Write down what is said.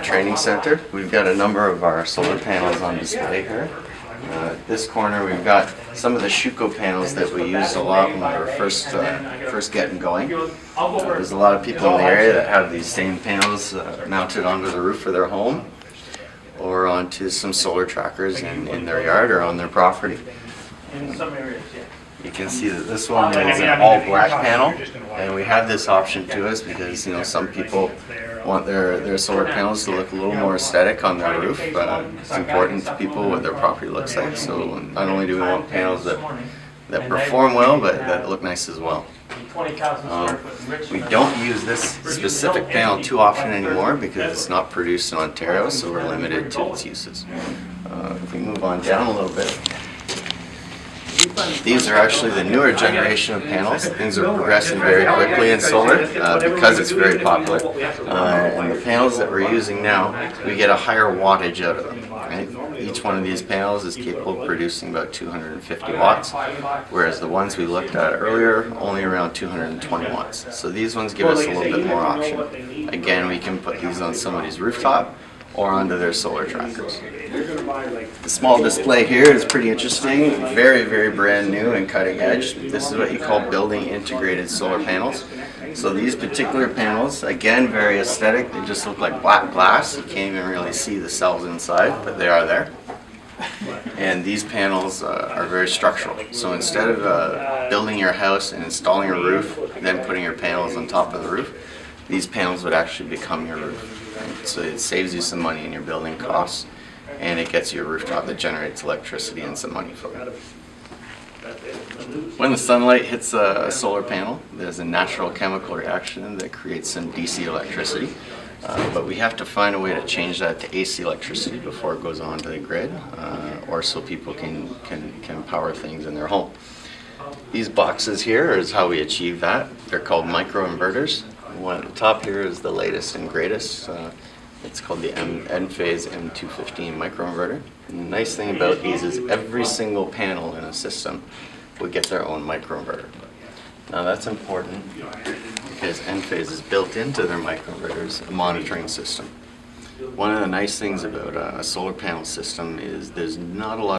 Training center. We've got a number of our solar panels on display here. This corner we've got some of the Schuko panels that we used a lot when we were first getting going. There's a lot of people in the area that have these same panels mounted onto the roof of their home or onto some solar trackers in their yard or on their property. In some areas, yeah. You can see that this one is an all black panel, and we have this option to us because some people want their solar panels to look a little more aesthetic on their roof. It's important to people what their property looks like, so not only do we want panels that perform well, but that look nice as well. We don't use this specific panel too often anymore because it's not produced in Ontario, so we're limited to its uses. If we move on down a little bit, these are actually the newer generation of panels. Things are progressing very quickly in solar because it's very popular. And the panels that we're using now, we get a higher wattage out of them. Right? Each one of these panels is capable of producing about 250 watts, whereas the ones we looked at earlier only around 220 watts. So these ones give us a little bit more option. Again, we can put these on somebody's rooftop or onto their solar trackers. The small display here is pretty interesting, very, very brand new and cutting edge. This is what you call building integrated solar panels. So these particular panels, again, very aesthetic. They just look like black glass. You can't even really see the cells inside, but they are there. And these panels are very structural. So instead of building your house and installing a roof, then putting your panels on top of the roof, these panels would actually become your roof. Right? So it saves you some money in your building costs, and it gets you a rooftop that generates electricity and some money for it. When the sunlight hits a solar panel, there's a natural chemical reaction that creates some DC electricity, but we have to find a way to change that to AC electricity before it goes onto the grid, or so people can power things in their home. These boxes here is how we achieve that. They're called microinverters. One at the top here is the latest and greatest. It's called the Enphase M215 microinverter. And the nice thing about these is every single panel in a system will get their own microinverter. Now that's important because Enphase is built into their microinverters, a monitoring system. One of the nice things about a solar panel system is there's not a lot